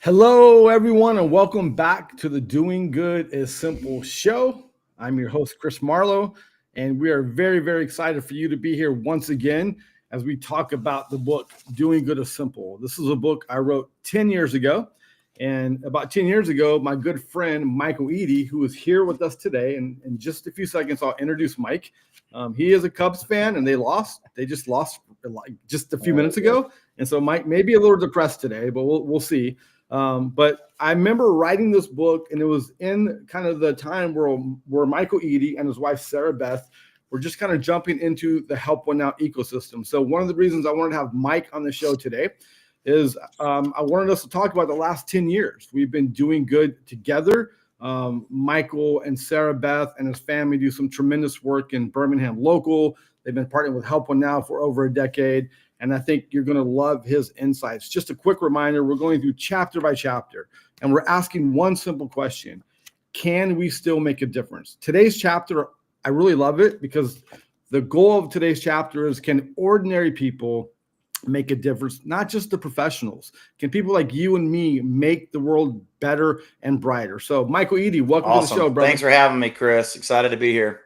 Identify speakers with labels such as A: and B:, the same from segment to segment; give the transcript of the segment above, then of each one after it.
A: Hello, everyone, and welcome back to the Doing Good is Simple show. I'm your host, Chris Marlow, and we are very, very excited for you to be here once again as we talk about the book, Doing Good is Simple. This is a book I wrote 10 years ago. And about 10 years ago, my good friend, Michael Eady, who is here with us today, and in just a few seconds, I'll introduce Mike. He is a Cubs fan, and they lost. They just lost like just a few minutes ago. And so Mike may be a little depressed today, but we'll see. But I remember writing this book, and it was in kind of the time where Michael Eady and his wife, Sarah Beth, were just kind of jumping into the Help One Out ecosystem. So one of the reasons I wanted to have Mike on the show today is I wanted us to talk about the last 10 years. We've been doing good together. Michael and Sarah Beth and his family do some tremendous work in Birmingham local. They've been partnering with Help One Now for over a decade. And I think you're going to love his insights. Just a quick reminder, we're going through chapter by chapter, and we're asking one simple question. Can we still make a difference? Today's chapter, I really love it because the goal of today's chapter is, can ordinary people make a difference? Not just the professionals. Can people like you and me make the world better and brighter? So Michael Eady, welcome to the show, brother.
B: Thanks for having me, Chris. Excited to be here.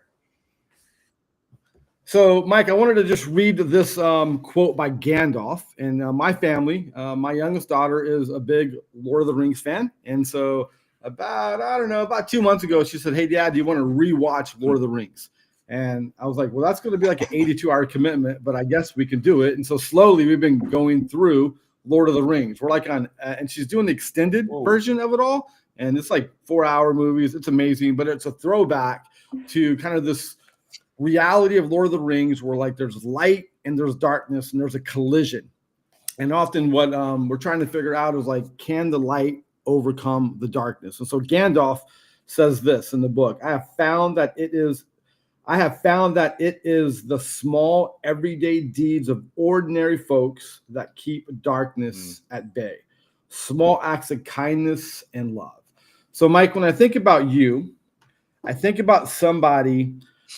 A: So, Mike, I wanted to just read this quote by Gandalf. And my family, my youngest daughter is a big Lord of the Rings fan. And so about 2 months ago, she said, "Hey, Dad, do you want to rewatch Lord of the Rings?" And I was like, well, that's going to be like an 82-hour commitment, but I guess we can do it. And so slowly we've been going through Lord of the Rings. We're like on, and she's doing the extended version of it all. And it's like 4-hour movies. It's amazing, but it's a throwback to kind of this reality of Lord of the Rings, where like there's light and there's darkness and there's a collision. And often what we're trying to figure out is like, can the light overcome the darkness? And so Gandalf says this in the book: I have found that it is the small everyday deeds of ordinary folks that keep darkness at bay. Small acts of kindness and love. So Mike, when I think about you, I think about somebody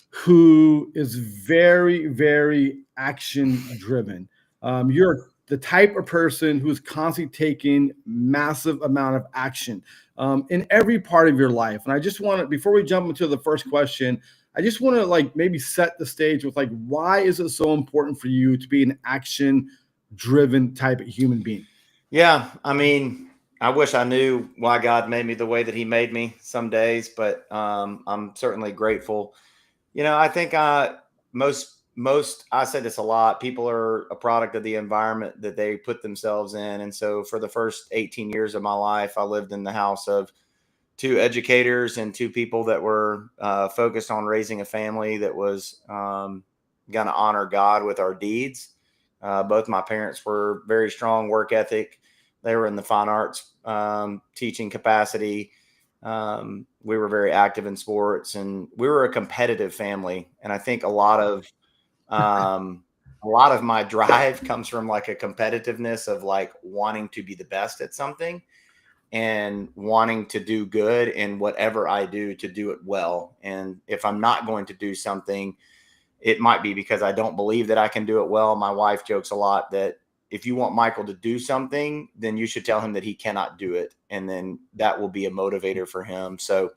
A: who is very, very action driven. You're the type of person who's constantly taking massive amount of action in every part of your life. And I just want to, before we jump into the first question, I just want to like maybe set the stage with like, why is it so important for you to be an action driven type of human being?
B: Yeah. I mean, I wish I knew why God made me the way that he made me some days, but I'm certainly grateful. You know, I think most, I say this a lot, people are a product of the environment that they put themselves in. And so for the first 18 years of my life, I lived in the house of 2 educators and 2 people that were focused on raising a family that was going to honor God with our deeds. Both my parents were very strong work ethic. They were in the fine arts teaching capacity. We were very active in sports, and we were a competitive family. And I think a lot of my drive comes from like a competitiveness of like wanting to be the best at something and wanting to do good in whatever I do to do it well. And if I'm not going to do something, it might be because I don't believe that I can do it well. My wife jokes a lot that if you want Michael to do something, then you should tell him that he cannot do it. And then that will be a motivator for him. So,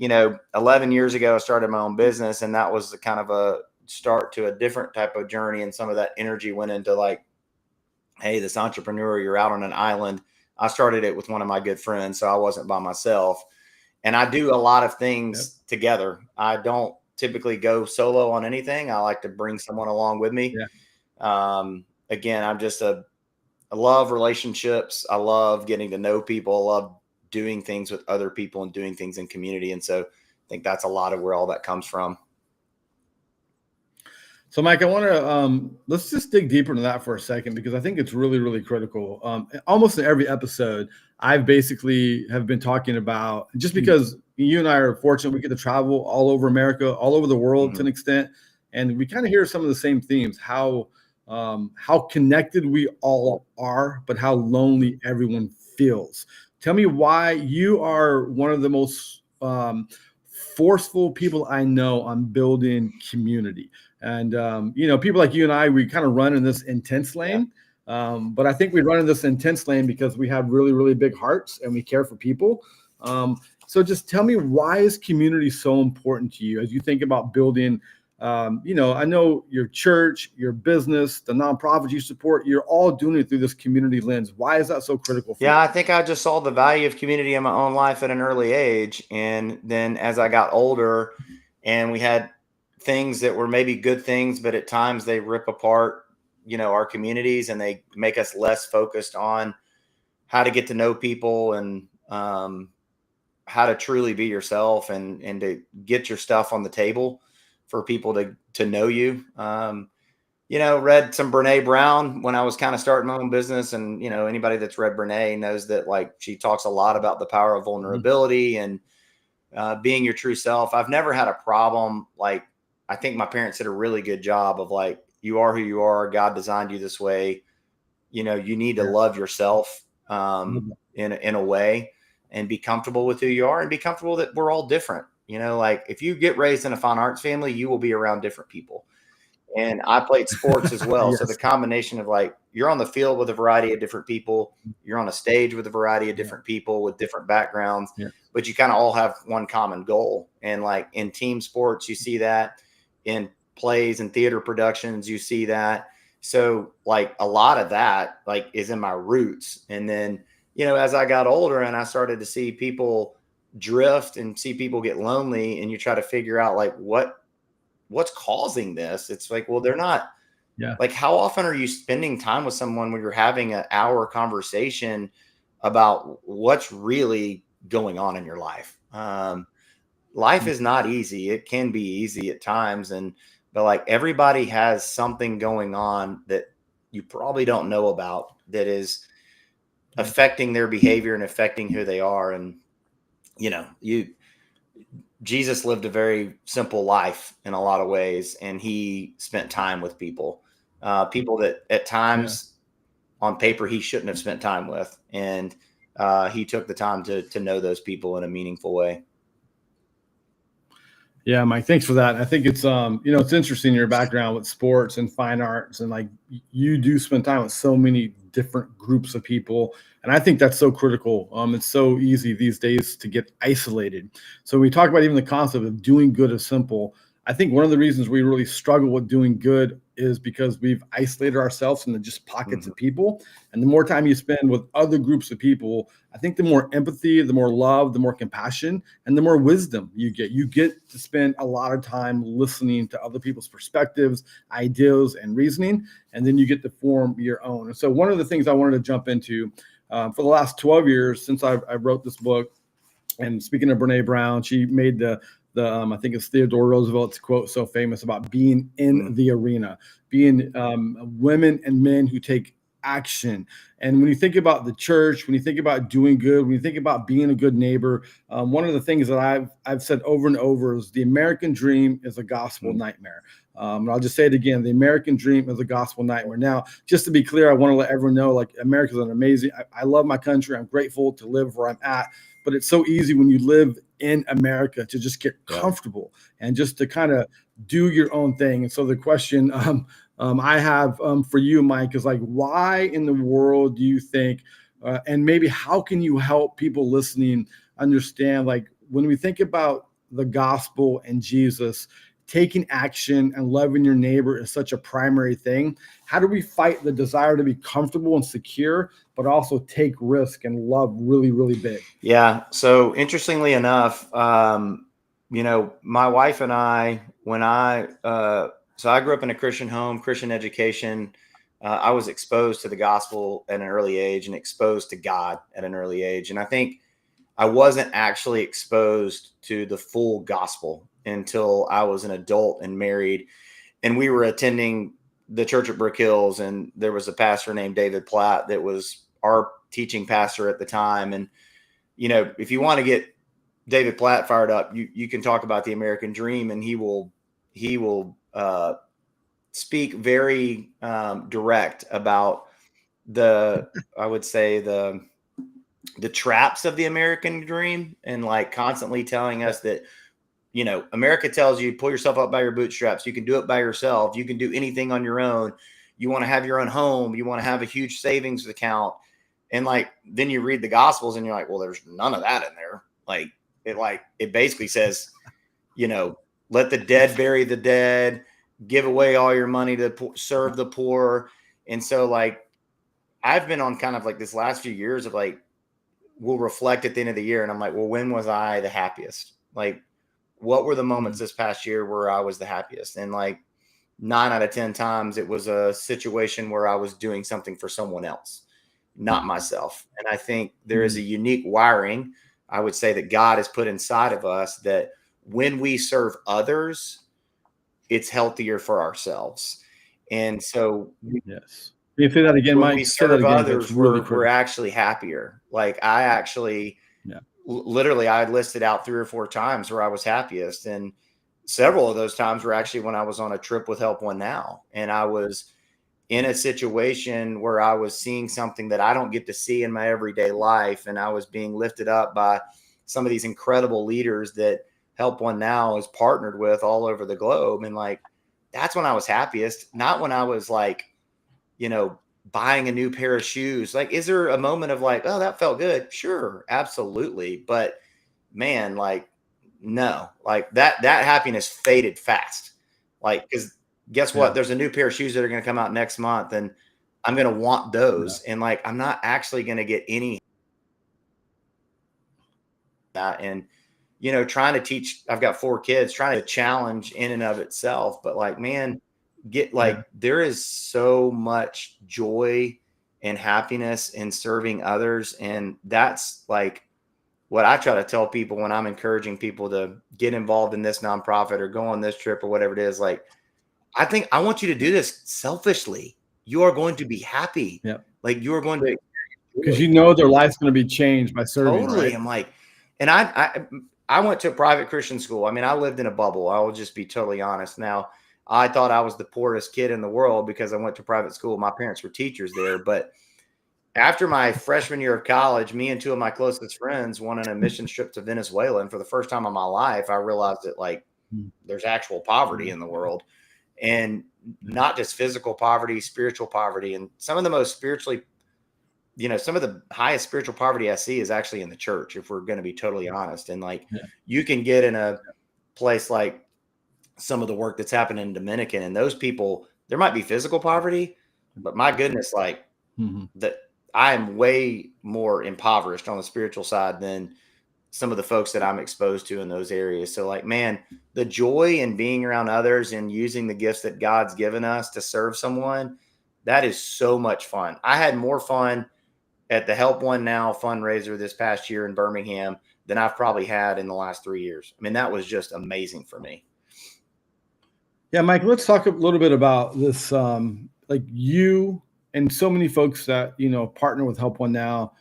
B: 11 years ago, I started my own business, and that was kind of a start to a different type of journey. And some of that energy went into like, hey, this entrepreneur, you're out on an island. I started it with one of my good friends, so I wasn't by myself. And I do a lot of things together. I don't typically go solo on anything. I like to bring someone along with me. Again, I love relationships. I love getting to know people. I love doing things with other people and doing things in community. And so I think that's a lot of where all that comes from.
A: So, Mike, I want to let's just dig deeper into that for a second, because I think it's really, really critical. Almost in every episode, I've basically have been talking about, just because you and I are fortunate, we get to travel all over America, all over the world to an extent, and we kind of hear some of the same themes: how connected we all are, but how lonely everyone feels. Tell me why you are one of the most forceful people I know on building community. And, people like you and I, we kind of run in this intense lane. But I think we run in this intense lane because we have really, really big hearts and we care for people. So just tell me, why is community so important to you as you think about building? I know your church, your business, the nonprofits you support, you're all doing it through this community lens. Why is that so critical for
B: Yeah,
A: you?
B: I think I just saw the value of community in my own life at an early age. And then as I got older and we had things that were maybe good things, but at times they rip apart, our communities, and they make us less focused on how to get to know people, and how to truly be yourself, and to get your stuff on the table for people to know you. Read some Brene Brown when I was kind of starting my own business. And, anybody that's read Brene knows that, like, she talks a lot about the power of
A: Mhm.
B: vulnerability and being your true self. I've never had a problem. Like, I think my parents did a really good job of, like, you are who you are. God designed you this way. You need to
A: Yeah.
B: love yourself
A: Mhm.
B: in a way, and be comfortable with who you are, and be comfortable that we're all different. Like, if you get raised in a fine arts family, you will be around different people. And I played sports as well. So the
A: Yes.
B: combination of, like, you're on the field with a variety of different people, you're on a stage with a variety of
A: Yeah.
B: different people with different backgrounds,
A: Yeah.
B: but you kind of all have one common goal. And, like, in team sports, you see that. In plays and theater productions, you see that. So, like, a lot of that, like, is in my roots. And then, as I got older and I started to see people drift and see people get lonely, and you try to figure out, like, what's causing this. It's like, well, they're not,
A: Yeah.
B: like, how often are you spending time with someone where you're having an hour conversation about what's really going on in your life? Life is not easy. It can be easy at times. But, like, everybody has something going on that you probably don't know about, that is
A: Yeah.
B: affecting their behavior and affecting who they are. And, you Jesus lived a very simple life in a lot of ways, and he spent time with people, people that at
A: Yeah.
B: times on paper he shouldn't have spent time with, and he took the time to know those people in a meaningful way.
A: Yeah, Mike, thanks for that. I think it's it's interesting your background with sports and fine arts, and like you do spend time with so many different groups of people, and I think that's so critical. It's so easy these days to get isolated. So we talk about even the concept of doing good is simple. I think one of the reasons we really struggle with doing good is because we've isolated ourselves into just pockets
B: Mhm.
A: of people. And the more time you spend with other groups of people, I think the more empathy, the more love, the more compassion, and the more wisdom you get. You get to spend a lot of time listening to other people's perspectives, ideas, and reasoning, and then you get to form your own. And so, one of the things I wanted to jump into for the last 12 years since I wrote this book, and speaking of Brene Brown, she made the I think it's Theodore Roosevelt's quote so famous about being in
B: Mm.
A: the arena, being women and men who take action. And when you think about the church, when you think about doing good, when you think about being a good neighbor, one of the things that I've said over and over is the American dream is a gospel
B: Mm.
A: nightmare. And I'll just say it again: the American dream is a gospel nightmare. Now, just to be clear, I want to let everyone know, like, America's an amazing. I love my country. I'm grateful to live where I'm at, but it's so easy when you live in America to just get
B: Yeah.
A: comfortable and just to kind of do your own thing. And so the question I have for you, Mike, is like, why in the world do you think, and maybe how can you help people listening understand, like, when we think about the gospel and Jesus, taking action and loving your neighbor is such a primary thing. How do we fight the desire to be comfortable and secure, but also take risk and love really, really big?
B: Yeah. So, interestingly enough, my wife and I, when so I grew up in a Christian home, Christian education. I was exposed to the gospel at an early age, and exposed to God at an early age. And I think I wasn't actually exposed to the full gospel until I was an adult and married. And we were attending the church at Brick Hills, and there was a pastor named David Platt that was our teaching pastor at the time. And, if you want to get David Platt fired up, you can talk about the American dream, and he will speak very direct about the I would say the traps of the American dream, and, like, constantly telling
A: Yeah.
B: us that, America tells you pull yourself up by your bootstraps. You can do it by yourself. You can do anything on your own. you want to have your own home, you want to have a huge savings account. And like, then you read the Gospels and you're like, well, there's none of that in there. Like it basically says, let the dead bury the dead, give away all your money to serve the poor. And so like, I've been on kind of like this last few years of like, we'll reflect at the end of the year. And I'm like, well, when was I the happiest? Like, what were the moments this past year where I was the happiest? And like 9 out of 10 times, it was a situation where I was doing something for someone else, not myself. And I think there is a unique wiring, I would say, that God has put inside of us that when we serve others, it's healthier for ourselves. And so
A: Yes. Can you say that again,
B: when
A: Mike?
B: we
A: Say that
B: serve
A: again. That's
B: others,
A: really
B: we're
A: critical.
B: actually happier. Like I actually, literally, I listed out 3 or 4 times where I was happiest. And several of those times were actually when I was on a trip with Help One Now. And I was in a situation where I was seeing something that I don't get to see in my everyday life. And I was being lifted up by some of these incredible leaders that Help One Now is partnered with all over the globe. And like, that's when I was happiest, not when I was like, buying a new pair of shoes. Like, is there a moment of like, oh, that felt good? Sure, absolutely. But man, like, no, like that happiness faded fast. Like, because guess what? There's a new pair of shoes that are going to come out next month, and I'm going to want those. And like, I'm not actually going to get any that. And trying to teach. I've got 4 kids, trying to challenge in and of itself. But like, man, there is so much joy and happiness in serving others. And that's like what I try to tell people when I'm encouraging people to get involved in this nonprofit or go on this trip or whatever it is. Like, I think I want you to do this selfishly. You are going to be happy. Like you are going to,
A: because their life's going to be changed by serving.
B: Totally.
A: Right?
B: I'm like, and I went to a private Christian school. I mean, I lived in a bubble. I will just be totally honest. Now, I thought I was the poorest kid in the world because I went to private school. My parents were teachers there. But after my freshman year of college, me and 2 of my closest friends went on a mission trip to Venezuela. And for the first time in my life, I realized that like there's actual poverty in the world, and not just physical poverty, spiritual poverty. And some of the most spiritually, some of the highest spiritual poverty I see is actually in the church, if we're going to be totally honest. And like, you can get in a place like some of the work that's happening in Dominican, and those people, there might be physical poverty, but my goodness, like that I am way more impoverished on the spiritual side than some of the folks that I'm exposed to in those areas. So like, man, the joy in being around others and using the gifts that God's given us to serve someone, that is so much fun. I had more fun at the Help One Now fundraiser this past year in Birmingham than I've probably had in the last 3 years. I mean, that was just amazing for me.
A: Yeah, Mike, let's talk a little bit about this. Like you and so many folks that, partner with Help One Now,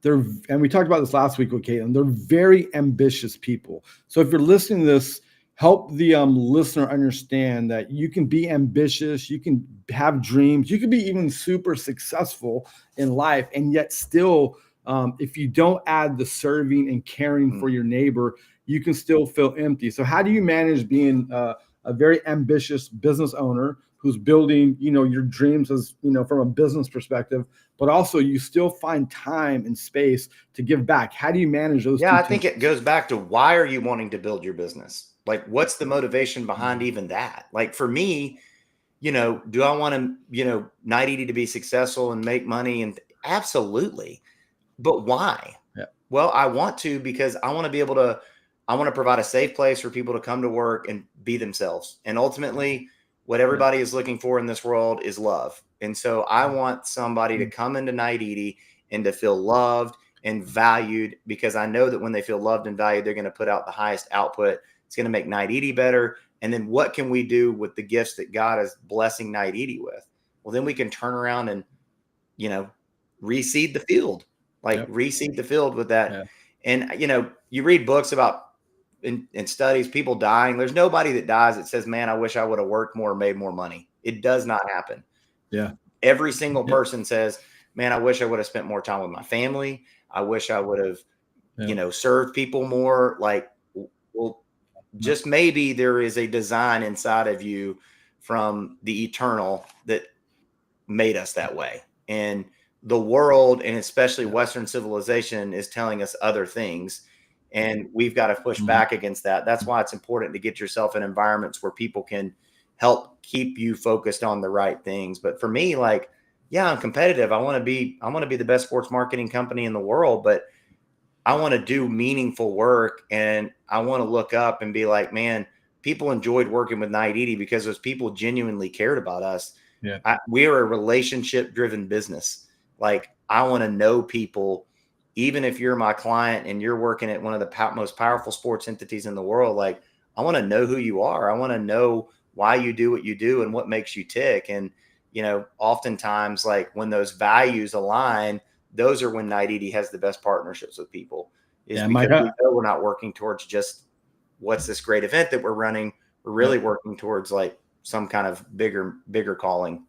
A: and we talked about this last week with Caitlin, they're very ambitious people. So if you're listening to this, help the listener understand that you can be ambitious, you can have dreams, you can be even super successful in life, and yet still, if you don't add the serving and caring for your neighbor, you can still feel empty. So how do you manage being a very ambitious business owner who's building, your dreams as, from a business perspective, but also you still find time and space to give back? How do you manage those?
B: Yeah, I think it goes back to, why are you wanting to build your business? Like, what's the motivation behind even that? Like for me, do I want to, Night Eady to be successful and make money? And absolutely. But why? Well, I want to, because I want to provide a safe place for people to come to work and be themselves. And ultimately, what everybody is looking for in this world is love. And so I want somebody to come into Night Eady and to feel loved and valued, because I know that when they feel loved and valued, they're going to put out the highest output. It's going to make Night Eady better. And then what can we do with the gifts that God is blessing Night Eady with? Well, then we can turn around and, reseed the field. Reseed the field with that. And, you read books about in studies, people dying. There's nobody that dies that says, man, I wish I would have worked more, made more money. It does not happen. Every single person says, man, I wish I would have spent more time with my family. I wish I would have, served people more. Like, well, just maybe there is a design inside of you from the eternal that made us that way. And the world, and especially Western civilization, is telling us other things. And we've got to push back against that. That's why it's important to get yourself in environments where people can help keep you focused on the right things. But for me, like, yeah, I'm competitive. I want to be the best sports marketing company in the world, but I want to do meaningful work, and I want to look up and be like, man, people enjoyed working with Night Edie because those people genuinely cared about us.
A: Yeah.
B: We're a relationship driven business. Like, I want to know people, even if you're my client and you're working at one of the most powerful sports entities in the world. Like, I want to know who you are. I want to know why you do what you do and what makes you tick. And, oftentimes, like, when those values align, those are when Night Edie has the best partnerships with people, because
A: Mike,
B: we know we're not working towards just what's this great event that we're running. We're really working towards like some kind of bigger calling.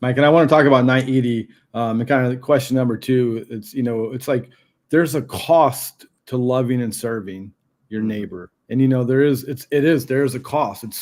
A: Mike, and I want to talk about Night Edie, and kind of question number 2. It's, it's like there's a cost to loving and serving your neighbor. And, there is a cost. It's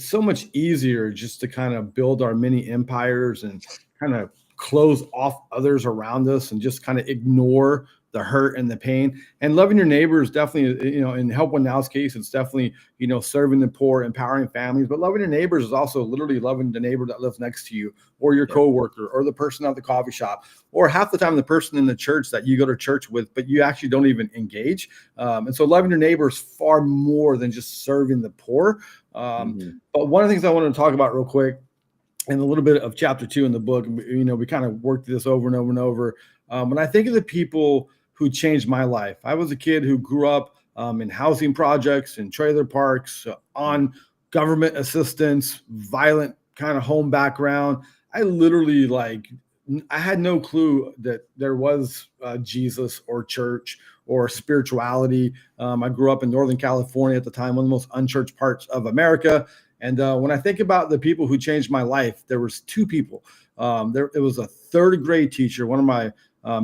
A: so much easier just to kind of build our mini empires and kind of close off others around us and just kind of ignore the hurt and the pain. And loving your neighbor is definitely, in Help One Now's case, it's definitely, serving the poor, empowering families. But loving your neighbors is also literally loving the neighbor that lives next to you, or your coworker, or the person at the coffee shop, or half the time the person in the church that you go to church with, but you actually don't even engage. And so loving your neighbor is far more than just serving the poor. But one of the things I wanted to talk about real quick, and a little bit of chapter 2 in the book, we kind of worked this over and over and over. When I think of the people who changed my life, I was a kid who grew up in housing projects and trailer parks, on government assistance, violent kind of home background. I literally I had no clue that there was Jesus or church or spirituality. I grew up in Northern California at the time, one of the most unchurched parts of America. And when I think about the people who changed my life, there was 2 people. It was a 3rd grade teacher, one of my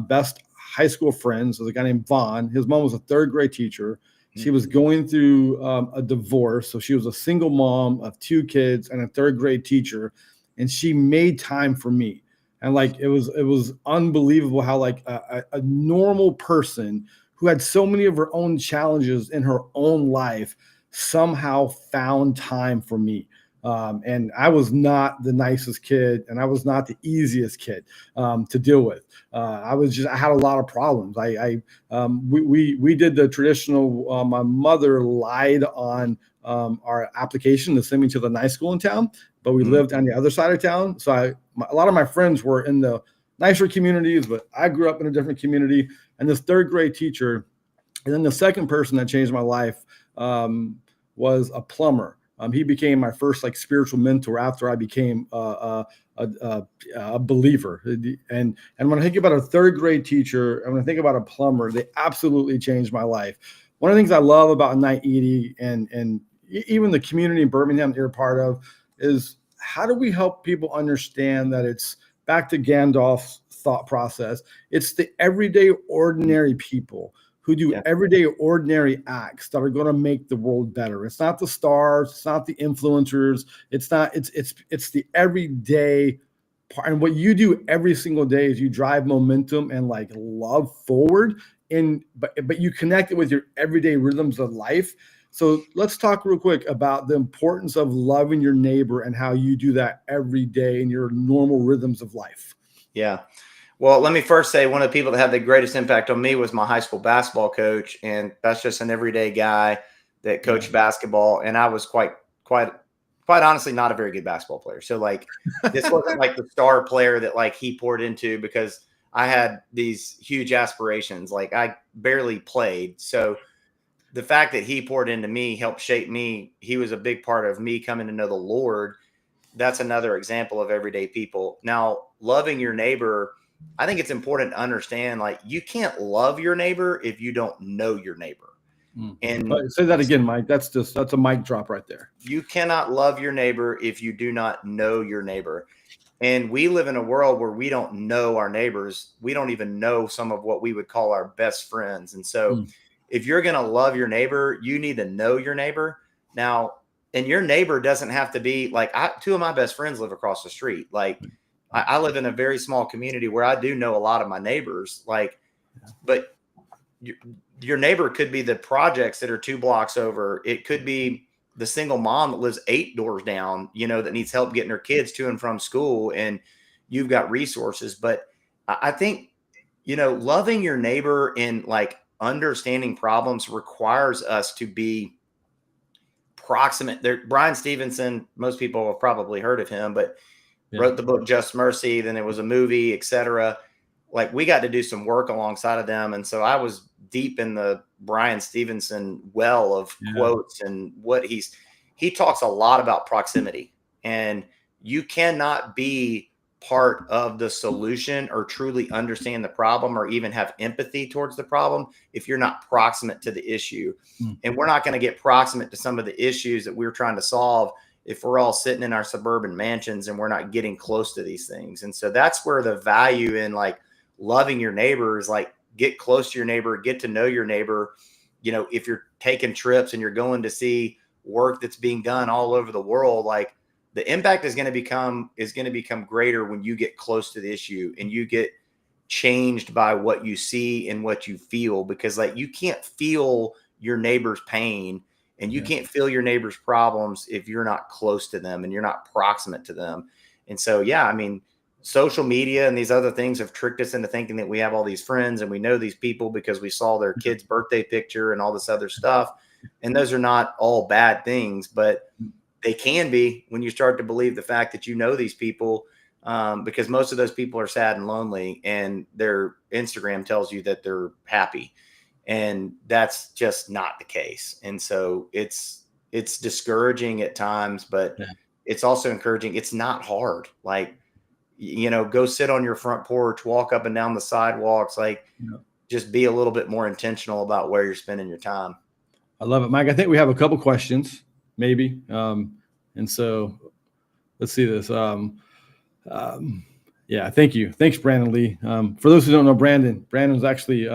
A: best high school friends, was a guy named Vaughn. His mom was a 3rd grade teacher. She was going through a divorce. So she was a single mom of 2 kids and a 3rd grade teacher. And she made time for me. And it was unbelievable how a normal person who had so many of her own challenges in her own life somehow found time for me. And I was not the nicest kid, and I was not the easiest kid to deal with. I had a lot of problems. We did the traditional. My mother lied on our application to send me to the nice school in town, but we lived on the other side of town. So a lot of my friends were in the nicer communities, but I grew up in a different community. And this 3rd grade teacher, and then the second person that changed my life was a plumber. He became my first spiritual mentor after I became a believer. And when I think about a 3rd grade teacher, and when I think about a plumber, they absolutely changed my life. One of the things I love about Night Edie and even the community in Birmingham that you're a part of is, how do we help people understand that it's back to Gandalf's thought process? It's the everyday, ordinary people who do everyday, ordinary acts that are going to make the world better. It's not the stars, it's not the influencers, it's the everyday part. And what you do every single day is you drive momentum and love forward. But you connect it with your everyday rhythms of life. So let's talk real quick about the importance of loving your neighbor and how you do that every day in your normal rhythms of life.
B: Yeah. Well, let me first say, one of the people that had the greatest impact on me was my high school basketball coach. And that's just an everyday guy that coached basketball. And I was quite honestly not a very good basketball player. So this wasn't the star player that he poured into, because I had these huge aspirations. I barely played. So the fact that he poured into me helped shape me. He was a big part of me coming to know the Lord. That's another example of everyday people. Now, loving your neighbor, I think it's important to understand, you can't love your neighbor if you don't know your neighbor. And
A: say that again, Mike. That's a mic drop right there.
B: You cannot love your neighbor if you do not know your neighbor. And we live in a world where we don't know our neighbors. We don't even know some of what we would call our best friends. And so if you're going to love your neighbor, you need to know your neighbor. Now, and your neighbor doesn't have to be 2 of my best friends live across the street. I live in a very small community where I do know a lot of my neighbors, like, but your neighbor could be the projects that are 2 blocks over. It could be the single mom that lives 8 doors down, that needs help getting her kids to and from school, and you've got resources. But I think, loving your neighbor and like understanding problems requires us to be proximate. There, Brian Stevenson, most people have probably heard of him, but wrote the book Just Mercy. Then it was a movie, etc. Like, we got to do some work alongside of them, and so I was deep in the Brian Stevenson well of quotes and what he talks a lot about proximity, and you cannot be part of the solution or truly understand the problem or even have empathy towards the problem if you're not proximate to the issue. And we're not going to get proximate to some of the issues that we're trying to solve if we're all sitting in our suburban mansions and we're not getting close to these things. And so that's where the value in like loving your neighbor is, like, get close to your neighbor, get to know your neighbor. If you're taking trips and you're going to see work that's being done all over the world, like, the impact is going to become greater when you get close to the issue and you get changed by what you see and what you feel, because like, you can't feel your neighbor's pain and you can't feel your neighbor's problems if you're not close to them and you're not proximate to them. And so, I mean, social media and these other things have tricked us into thinking that we have all these friends and we know these people because we saw their kid's birthday picture and all this other stuff. And those are not all bad things, but they can be when you start to believe the fact that these people, because most of those people are sad and lonely, and their Instagram tells you that they're happy, and that's just not the case. And so it's discouraging at times, but it's also encouraging. It's not hard. Like, go sit on your front porch, walk up and down the sidewalks, like, just be a little bit more intentional about where you're spending your time.
A: I love it, Mike. I think we have a couple questions, maybe. And so let's see this. Thank you. Thanks, Brandon Lee. For those who don't know Brandon's actually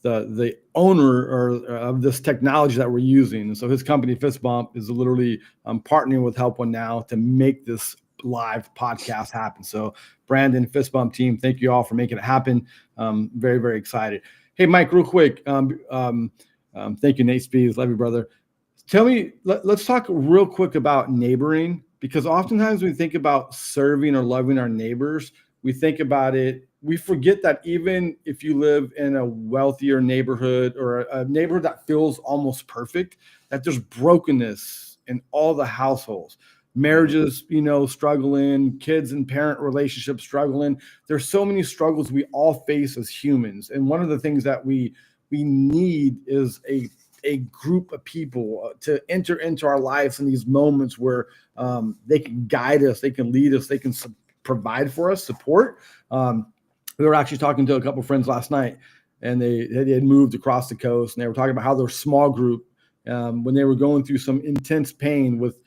A: the owner of this technology that we're using. And so his company, Fist Bump, is literally partnering with Help One Now to make this live podcast happen. So Brandon, Fist Bump team, thank you all for making it happen. Very, very excited. Hey, Mike, real quick. Thank you, Nate Speeds. Love you, brother. Tell me, let's talk real quick about neighboring, because oftentimes when we think about serving or loving our neighbors, we think about it, we forget that even if you live in a wealthier neighborhood or a neighborhood that feels almost perfect, that there's brokenness in all the households. Marriages, struggling, kids and parent relationships struggling. There's so many struggles we all face as humans. And one of the things that we need is a group of people to enter into our lives in these moments where they can guide us, they can lead us, they can provide for us, support. We were actually talking to a couple of friends last night, and they had moved across the coast, and they were talking about how their small group, when they were going through some intense pain with,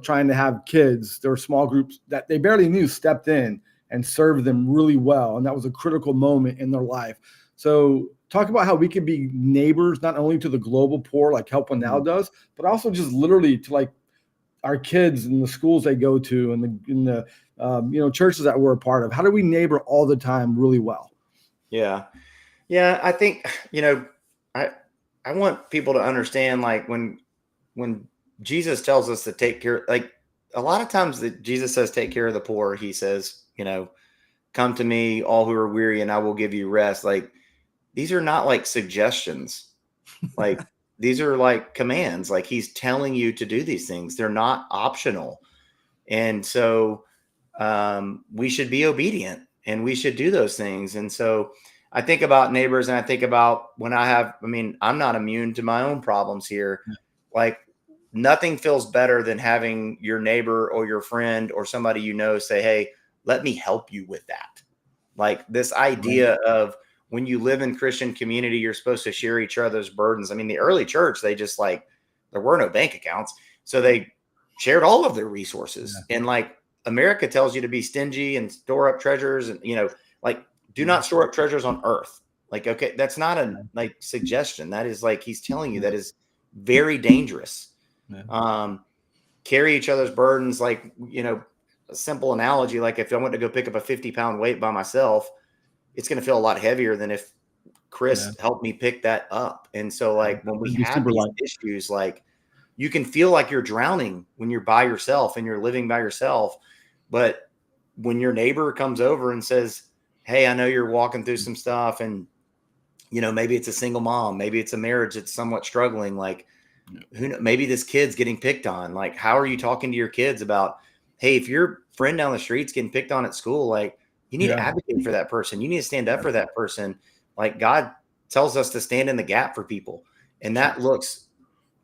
A: trying to have kids, there were small groups that they barely knew stepped in and served them really well. And that was a critical moment in their life. So talk about how we can be neighbors, not only to the global poor, like Help One Now does, but also just literally to like our kids and the schools they go to and the churches that we're a part of. How do we neighbor all the time really well?
B: Yeah. I think, I want people to understand, like, when Jesus tells us to take care, like, a lot of times that Jesus says, take care of the poor, he says, come to me, all who are weary, and I will give you rest. Like, these are not like suggestions. Like, these are like commands. Like, he's telling you to do these things. They're not optional. And so we should be obedient and we should do those things. And so I think about neighbors, and I think about when I'm not immune to my own problems here. Like, nothing feels better than having your neighbor or your friend or somebody say, hey, let me help you with that. Like, this idea of, when you live in Christian community, you're supposed to share each other's burdens. I mean, the early church, they just, like, there were no bank accounts, so they shared all of their resources. And like, America tells you to be stingy and store up treasures, and like, do not store up treasures on earth. Like, okay, that's not a like suggestion. That is, like, he's telling you that is very dangerous. Carry each other's burdens. Like, a simple analogy. Like if I went to go pick up a 50-pound weight by myself, it's going to feel a lot heavier than if Chris helped me pick that up. And so like when we
A: It'd be
B: have
A: super
B: these
A: light.
B: issues, like you can feel like you're drowning when you're by yourself and you're living by yourself. But when your neighbor comes over and says, hey, I know you're walking through some stuff, and maybe it's a single mom, maybe it's a marriage that's somewhat struggling. Like, maybe this kid's getting picked on. Like, how are you talking to your kids about, hey, if your friend down the street's getting picked on at school, like you need to advocate for that person. You need to stand up for that person. Like God tells us to stand in the gap for people. And that looks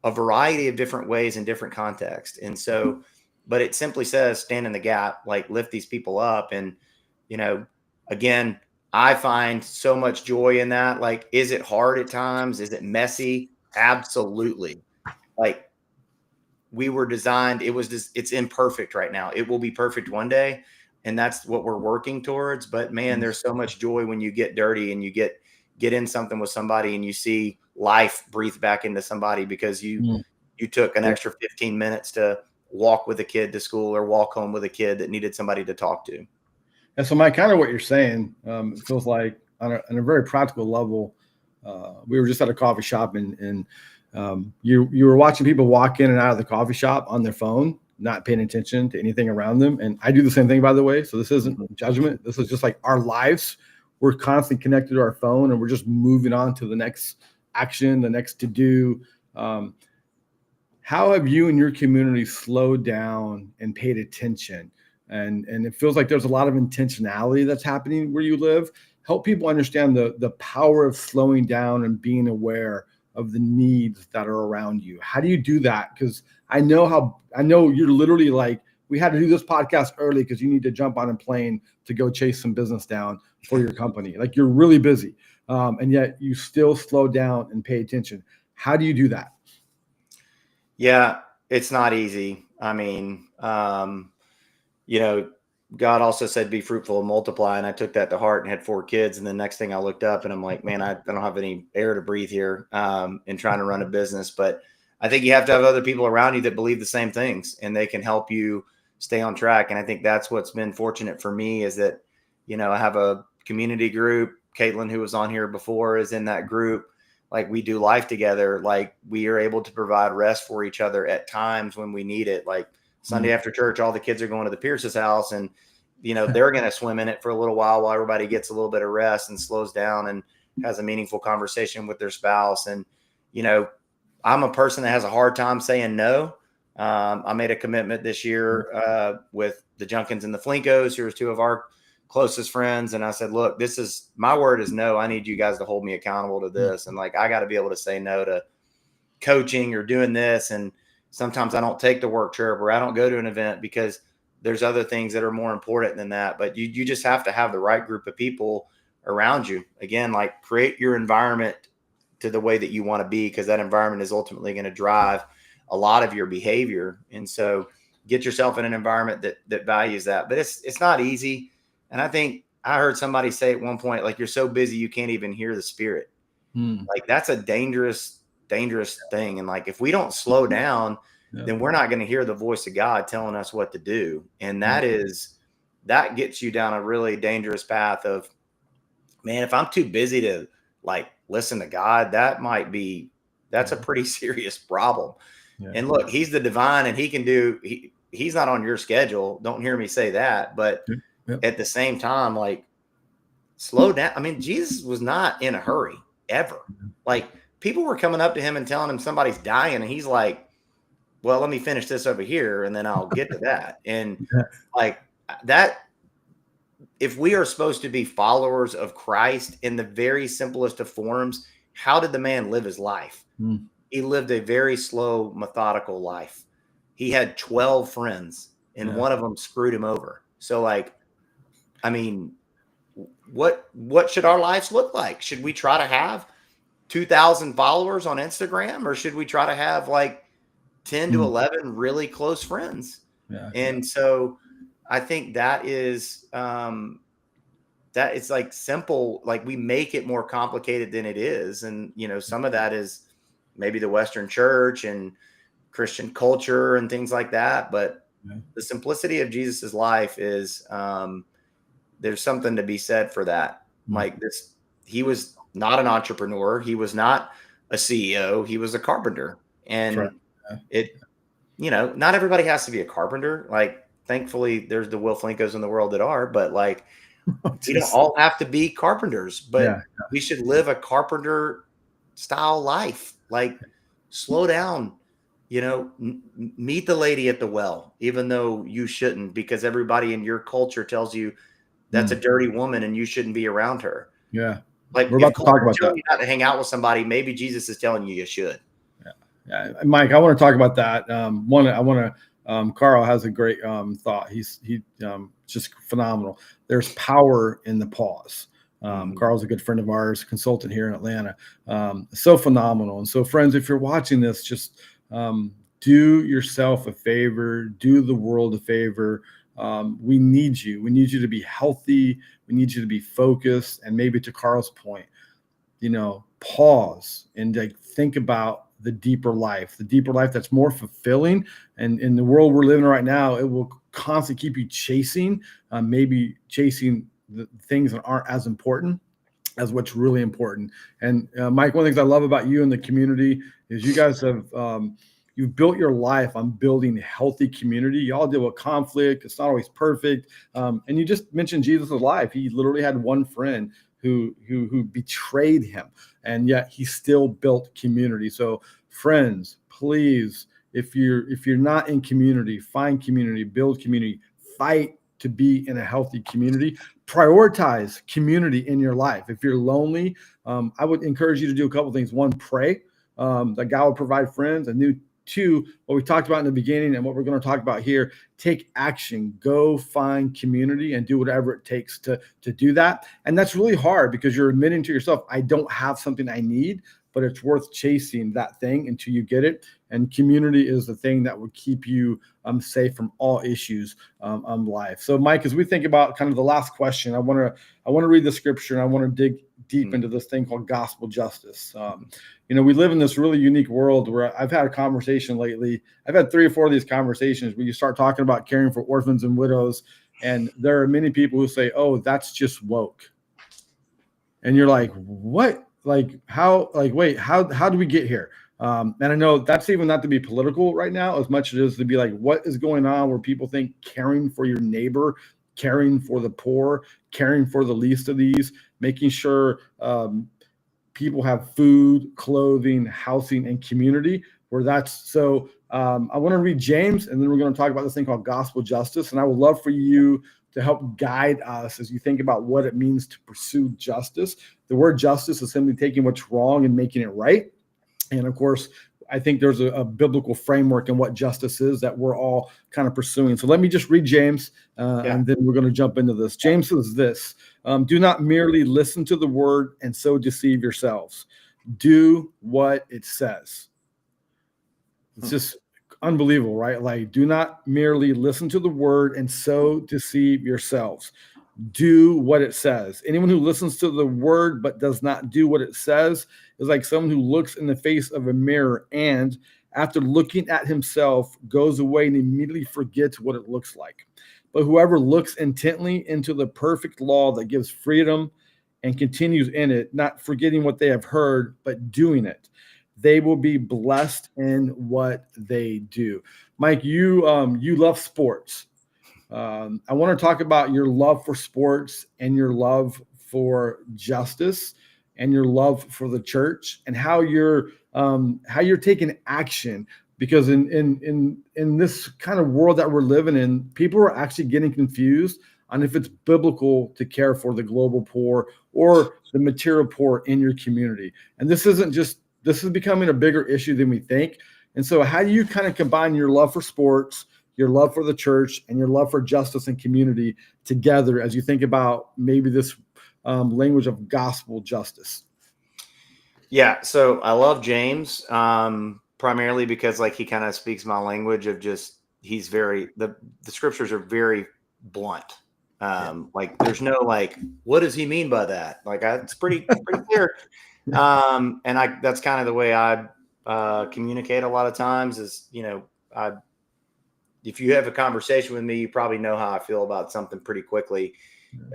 B: a variety of different ways in different contexts. And so, but it simply says stand in the gap, like lift these people up. And, again, I find so much joy in that. Like, is it hard at times? Is it messy? Absolutely. Like we were designed, it's imperfect right now. It will be perfect one day. And that's what we're working towards. But man, there's so much joy when you get dirty and you get in something with somebody and you see life breathe back into somebody because you took an extra 15 minutes to walk with a kid to school or walk home with a kid that needed somebody to talk to.
A: And so, Mike, kind of what you're saying, it feels like on a very practical level, we were just at a coffee shop and you were watching people walk in and out of the coffee shop on their phone, not paying attention to anything around them. And I do the same thing, by the way. So this isn't judgment. This is just like our lives. We're constantly connected to our phone and we're just moving on to the next action, the next to do. How have you and your community slowed down and paid attention? And it feels like there's a lot of intentionality that's happening where you live. Help people understand the power of slowing down and being aware of the needs that are around you. How do you do that? Because I know you're literally like, we had to do this podcast early because you need to jump on a plane to go chase some business down for your company. Like you're really busy, and yet you still slow down and pay attention. How do you do that?
B: Yeah, it's not easy. I mean, God also said, be fruitful and multiply. And I took that to heart and had 4 kids. And the next thing I looked up and I'm like, man, I don't have any air to breathe here in trying to run a business. But I think you have to have other people around you that believe the same things and they can help you stay on track. And I think that's what's been fortunate for me is that, I have a community group. Caitlin, who was on here before, is in that group. Like we do life together. Like we are able to provide rest for each other at times when we need it. Like Sunday after church, all the kids are going to the Pierce's house and, they're going to swim in it for a little while everybody gets a little bit of rest and slows down and has a meaningful conversation with their spouse. And, I'm a person that has a hard time saying no. I made a commitment this year with the Junkins and the Flinkos, who are 2 of our closest friends. And I said, look, my word is no. I need you guys to hold me accountable to this. And like, I got to be able to say no to coaching or doing this. And sometimes I don't take the work trip or I don't go to an event because there's other things that are more important than that. But you just have to have the right group of people around you. Again, like create your environment to the way that you want to be, because that environment is ultimately going to drive a lot of your behavior. And so get yourself in an environment that values that. But it's not easy. And I think I heard somebody say at one point, like, you're so busy you can't even hear the spirit. Like that's a dangerous thing. And like if we don't slow down, then we're not going to hear the voice of God telling us what to do. And that gets you down a really dangerous path of, man, if I'm too busy to like listen to God, that's a pretty serious problem. And look, he's the divine and he's not on your schedule. Don't hear me say that. But at the same time, like slow down. I mean, Jesus was not in a hurry ever. Like people were coming up to him and telling him somebody's dying. And he's like, well, let me finish this over here and then I'll get to that. And like that, if we are supposed to be followers of Christ in the very simplest of forms, how did the man live his life? He lived a very slow, methodical life. He had 12 friends and one of them screwed him over. So like, I mean, what should our lives look like? Should we try to have 2,000 followers on Instagram, or should we try to have like 10 to 11 really close friends? And so I think that is, that it's like simple, like we make it more complicated than it is. And, some of that is maybe the Western church and Christian culture and things like that. But the simplicity of Jesus's life is, there's something to be said for that. Like this, he was not an entrepreneur. He was not a CEO. He was a carpenter.
A: That's right.
B: And it, not everybody has to be a carpenter. Like, thankfully, there's the Will Flinkos in the world that are, but like, we don't all have to be carpenters, but we should live a carpenter style life. Like, slow down, meet the lady at the well, even though you shouldn't, because everybody in your culture tells you that's a dirty woman and you shouldn't be around her.
A: Yeah.
B: Like,
A: We're about to talk about that.
B: You not to hang out with somebody, maybe Jesus is telling you you should.
A: Yeah. Mike, I want to talk about that. Carl has a great thought. He's just phenomenal. There's power in the pause. Carl's a good friend of ours, consultant here in Atlanta. So phenomenal. And so, friends, if you're watching this, just do yourself a favor, do the world a favor. We need you. We need you to be healthy. We need you to be focused. And maybe to Carl's point, pause and like think about the deeper life that's more fulfilling. And in the world we're living right now, it will constantly keep you chasing, maybe chasing the things that aren't as important as what's really important. And Mike, one of the things I love about you and the community is you guys have you've built your life on building a healthy community. Y'all deal with conflict. It's not always perfect. And you just mentioned Jesus' life. He literally had one friend who betrayed him, and yet he still built community. So friends, please, if you're not in community, find community, build community, fight to be in a healthy community. Prioritize community in your life. If you're lonely, I would encourage you to do a couple things. One, pray that God will provide friends. And two, what we talked about in the beginning and what we're going to talk about here, take action. Go find community and do whatever it takes to do that. And that's really hard because you're admitting to yourself, I don't have something I need, but it's worth chasing that thing until you get it. And community is the thing that will keep you safe from all issues of life. So, Mike, as we think about kind of the last question, I want to read the scripture and I want to dig deep into this thing called gospel justice. We live in this really unique world where I've had a conversation lately. I've had 3 or 4 of these conversations where you start talking about caring for orphans and widows, and there are many people who say, "Oh, that's just woke," and you're like, "What? Like how? Like wait, how do we get here?" And I know that's even not to be political right now, as much as it is to be like, what is going on where people think caring for your neighbor, caring for the poor, caring for the least of these, making sure people have food, clothing, housing, and community, where that's so. I want to read James, and then we're going to talk about this thing called gospel justice. And I would love for you to help guide us as you think about what it means to pursue justice. The word justice is simply taking what's wrong and making it right. And of course, I think there's a biblical framework in what justice is that we're all kind of pursuing. So let me just read James, and then we're going to jump into this. James says this, do not merely listen to the word and so deceive yourselves. Do what it says. It's just unbelievable, right? Like, do not merely listen to the word and so deceive yourselves. Do what it says. Anyone who listens to the word but does not do what it says is like someone who looks in the face of a mirror and, after looking at himself, goes away and immediately forgets what it looks like. But whoever looks intently into the perfect law that gives freedom and continues in it, not forgetting what they have heard, but doing it, they will be blessed in what they do. Mike, you love sports. I want to talk about your love for sports and your love for justice and your love for the church and how you're taking action, because in this kind of world that we're living in, people are actually getting confused on if it's biblical to care for the global poor or the material poor in your community. And this is becoming a bigger issue than we think. And so how do you kind of combine your love for sports, your love for the church, and your love for justice and community together as you think about maybe this language of gospel justice?
B: Yeah, so I love James primarily because like he kind of speaks my language of just he's very the scriptures are very blunt. Like there's no like, what does he mean by that? Like it's pretty clear. And that's kind of the way I communicate a lot of times is, I if you have a conversation with me, you probably know how I feel about something pretty quickly.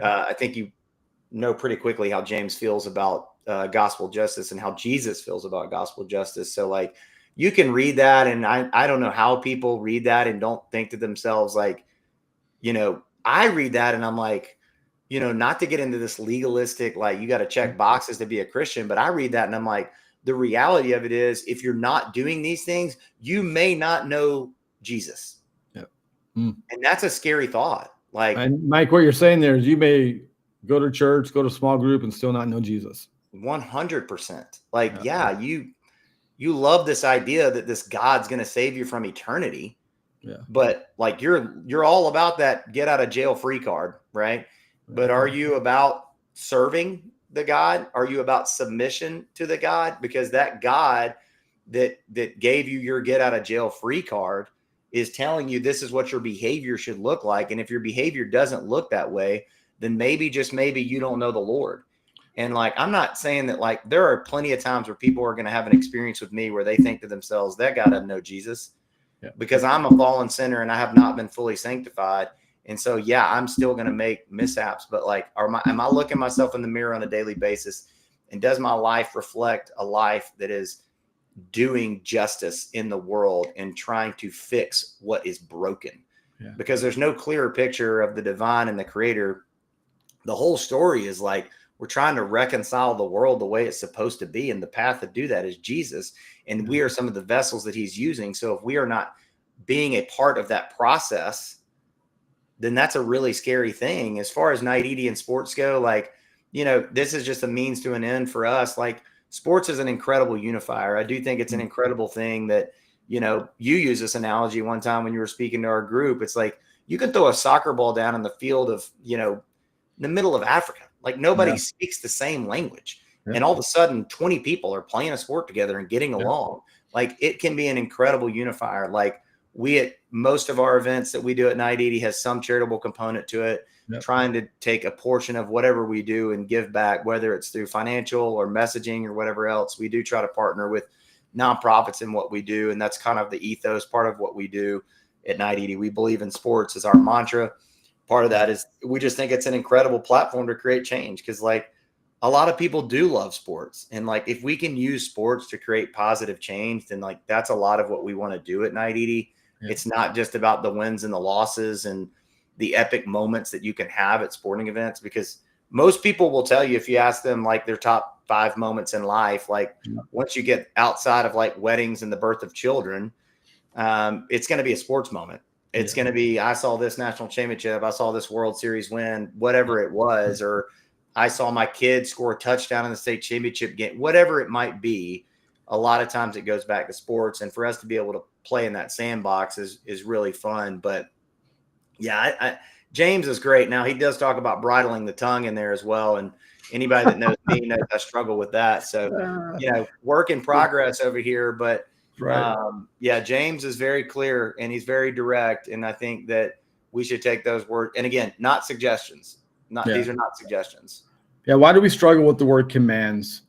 B: I think you know pretty quickly how James feels about gospel justice and how Jesus feels about gospel justice. So like you can read that, and I don't know how people read that and don't think to themselves like, I read that and I'm like, not to get into this legalistic, like you got to check boxes to be a Christian, but I read that and I'm like, the reality of it is if you're not doing these things, you may not know Jesus.
A: Yep.
B: And that's a scary thought. Like,
A: and Mike, what you're saying there is you may go to church, go to small group, and still not know Jesus.
B: 100%. Like, yeah, you love this idea that this God's going to save you from eternity.
A: Yeah.
B: But like you're all about that get out of jail free card, right? But are you about serving the God? Are you about submission to the God? Because that God that gave you your get out of jail free card is telling you this is what your behavior should look like. And if your behavior doesn't look that way, then maybe, just maybe, you don't know the Lord. And like, I'm not saying that, like, there are plenty of times where people are going to have an experience with me where they think to themselves, that guy doesn't know Jesus. Yeah. Because I'm a fallen sinner and I have not been fully sanctified. And so, yeah, I'm still going to make mishaps, but like, am I looking myself in the mirror on a daily basis? And does my life reflect a life that is doing justice in the world and trying to fix what is broken? Yeah. Because there's no clearer picture of the divine and the creator. The whole story is like, we're trying to reconcile the world the way it's supposed to be. And the path to do that is Jesus. And we are some of the vessels that he's using. So if we are not being a part of that process, then that's a really scary thing. As far as Night Edie and sports go, like, this is just a means to an end for us. Like, sports is an incredible unifier. I do think it's an incredible thing that, you use this analogy one time when you were speaking to our group. It's like, you can throw a soccer ball down in the field of, in the middle of Africa. Like, nobody speaks the same language. Yeah. And all of a sudden 20 people are playing a sport together and getting along. Like, it can be an incredible unifier. Like, we, at most of our events that we do at Night Edie, has some charitable component to it, trying to take a portion of whatever we do and give back, whether it's through financial or messaging or whatever else. We do try to partner with nonprofits in what we do. And that's kind of the ethos, part of what we do at Night Edie. We believe in sports as our mantra. Part of that is we just think it's an incredible platform to create change, because like, a lot of people do love sports. And like, if we can use sports to create positive change, then like, that's a lot of what we want to do at Night Edie. Yeah. It's not just about the wins and the losses and the epic moments that you can have at sporting events, because most people will tell you, if you ask them like their top 5 moments in life, like once you get outside of like weddings and the birth of children, it's going to be a sports moment. It's going to be, I saw this national championship, I saw this World Series win, whatever it was, or I saw my kid score a touchdown in the state championship game, whatever it might be. A lot of times it goes back to sports, and for us to be able to play in that sandbox is really fun. But yeah, James is great. Now, he does talk about bridling the tongue in there as well. And anybody that knows me knows I struggle with that. So, work in progress over here, but yeah, James is very clear and he's very direct. And I think that we should take those words. And again, not suggestions. These are not suggestions.
A: Yeah. Why do we struggle with the word commands?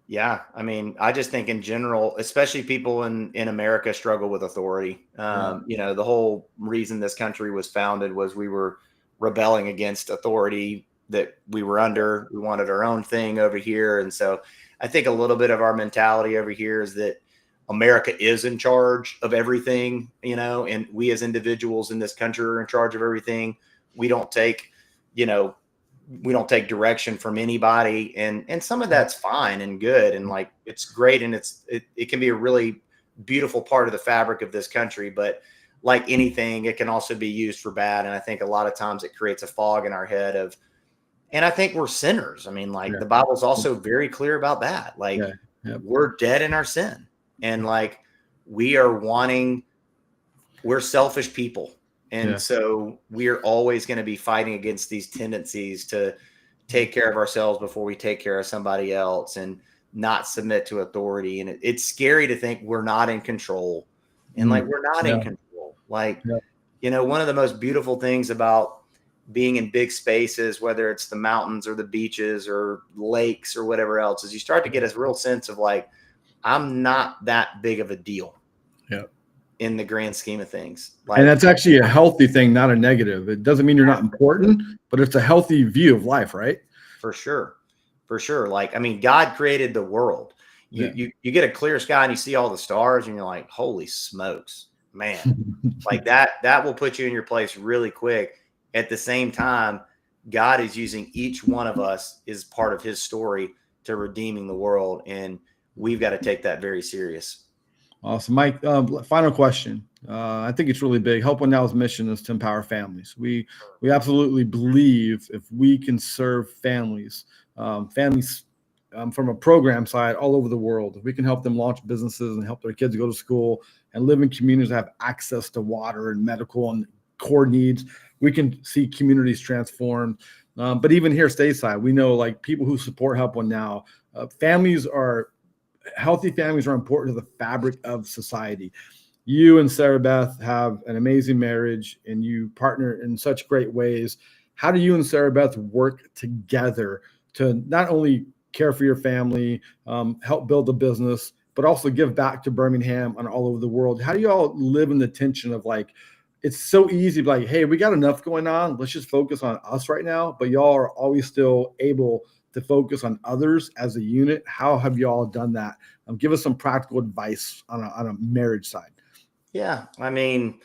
B: Yeah. I mean, I just think in general, especially people in America, struggle with authority. The whole reason this country was founded was we were rebelling against authority that we were under. We wanted our own thing over here. And so I think a little bit of our mentality over here is that America is in charge of everything, and we as individuals in this country are in charge of everything. We don't take, direction from anybody. And some of that's fine and good. And like, it's great. And it can be a really beautiful part of the fabric of this country, but like anything, it can also be used for bad. And I think a lot of times it creates a fog in our head and I think we're sinners. I mean, like the Bible's also very clear about that. Like we're dead in our sin, and like we're selfish people. And so we are always going to be fighting against these tendencies to take care of ourselves before we take care of somebody else and not submit to authority. And it's scary to think we're not in control. And like, we're not in control. Like, one of the most beautiful things about being in big spaces, whether it's the mountains or the beaches or lakes or whatever else, is you start to get a real sense of like, I'm not that big of a deal.
A: Yeah.
B: in the grand scheme of things.
A: And
B: Like,
A: that's actually a healthy thing, not a negative. It doesn't mean you're not important, but it's a healthy view of life, right?
B: for sure. For sure. Like, I mean, God created the world.
A: Yeah.
B: You get a clear sky and you see all the stars and you're like, holy smokes, man. Like that will put you in your place really quick. At the same time, God is using each one of us as part of his story to redeeming the world. And we've got to take that very serious.
A: Awesome. Mike, final question. I think it's really big. Help One Now's mission is to empower families. We absolutely believe if we can serve families, from a program side all over the world, if we can help them launch businesses and help their kids go to school and live in communities that have access to water and medical and core needs, we can see communities transformed. But even here stateside, we know like people who support Help One Now, healthy families are important to the fabric of society. You and Sarah Beth have an amazing marriage and you partner in such great ways. How do you and Sarah Beth work together to not only care for your family, help build a business, but also give back to Birmingham and all over the world? How do you all live in the tension of like, it's so easy to be like, hey, we got enough going on. Let's just focus on us right now. But y'all are always still able to focus on others as a unit. How have you all done that? Give us some practical advice on a marriage side.
B: Yeah. I mean,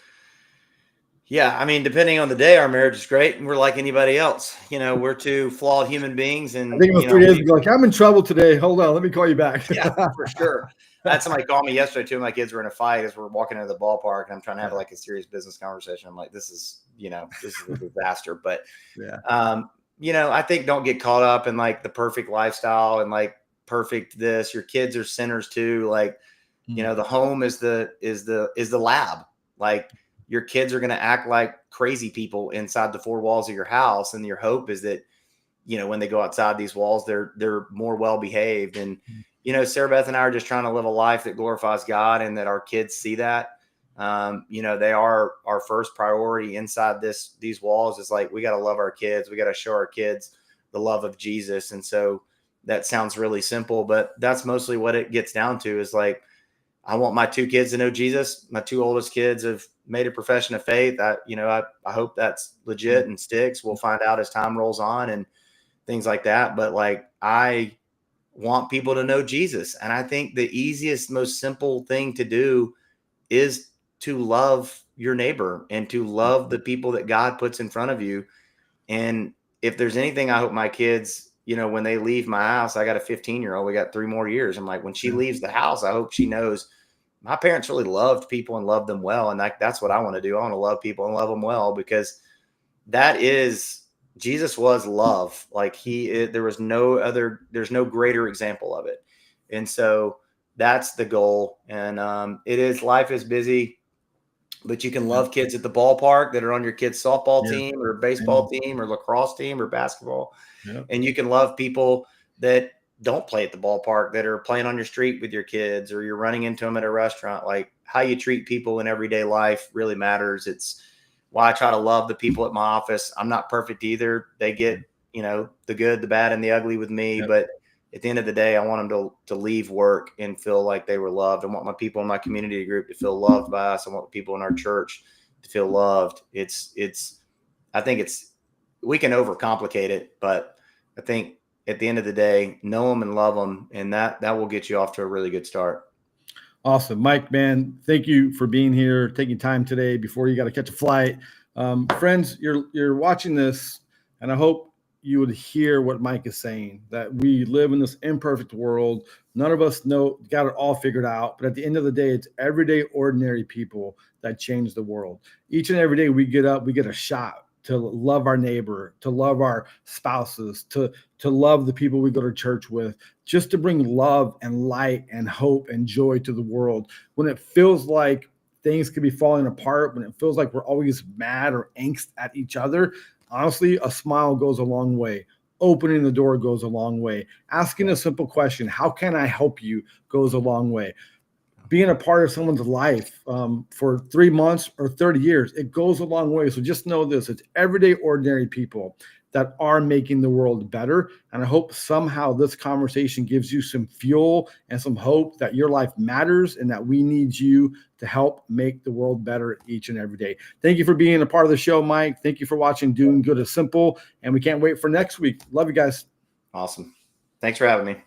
B: depending on the day, our marriage is great, and we're like anybody else. We're two flawed human beings,
A: I
B: and
A: think it was 3 days ago. Like, I'm in trouble today. Hold on, let me call you back.
B: yeah, for sure. I had somebody call me yesterday. Two of my kids were in a fight as we're walking into the ballpark, and I'm trying to have like a serious business conversation. I'm like, this is a disaster. But
A: Yeah.
B: I think don't get caught up in like the perfect lifestyle and like perfect this. Your kids are sinners too. Like, the home is the lab. Like, your kids are going to act like crazy people inside the four walls of your house. And your hope is that, when they go outside these walls, they're more well-behaved. And, Sarah Beth and I are just trying to live a life that glorifies God and that our kids see that. They are our first priority inside these walls. Is like, we got to love our kids. We got to show our kids the love of Jesus. And so that sounds really simple, but that's mostly what it gets down to is like, I want my two kids to know Jesus. My two oldest kids have made a profession of faith. I hope that's legit and sticks. We'll find out as time rolls on and things like that. But like, I want people to know Jesus. And I think the easiest, most simple thing to do is to love your neighbor and to love the people that God puts in front of you. And if there's anything, I hope my kids, when they leave my house, I got a 15-year-old, we got 3 more years. I'm like, when she leaves the house, I hope she knows my parents really loved people and loved them well. And that's what I want to do. I want to love people and love them well, because Jesus was love. Like there's no greater example of it. And so that's the goal. And life is busy, but you can love kids at the ballpark that are on your kid's softball team or baseball team or lacrosse team or basketball. Yeah. And you can love people that don't play at the ballpark, that are playing on your street with your kids, or you're running into them at a restaurant. Like, how you treat people in everyday life really matters. It's why I try to love the people at my office. I'm not perfect either. They get, the good, the bad, and the ugly with me. Yep. But at the end of the day, I want them to leave work and feel like they were loved. I want my people in my community group to feel loved by us. I want people in our church to feel loved. I think we can overcomplicate it, but I think at the end of the day, know them and love them. And that will get you off to a really good start.
A: Awesome. Mike, man, thank you for being here, taking time today before you got to catch a flight. Friends, you're watching this, and I hope you would hear what Mike is saying, that we live in this imperfect world. None of us got it all figured out. But at the end of the day, it's everyday, ordinary people that change the world. Each and every day we get up, we get a shot to love our neighbor, to love our spouses, to love the people we go to church with, just to bring love and light and hope and joy to the world. When it feels like things could be falling apart, when it feels like we're always mad or angst at each other, honestly, a smile goes a long way. Opening the door goes a long way. Asking a simple question, how can I help you, goes a long way. Being a part of someone's life for 3 months or 30 years, it goes a long way. So just know this, it's everyday, ordinary people that are making the world better. And I hope somehow this conversation gives you some fuel and some hope that your life matters and that we need you to help make the world better each and every day. Thank you for being a part of the show, Mike. Thank you for watching Doing Good is Simple. And we can't wait for next week. Love you guys.
B: Awesome. Thanks for having me.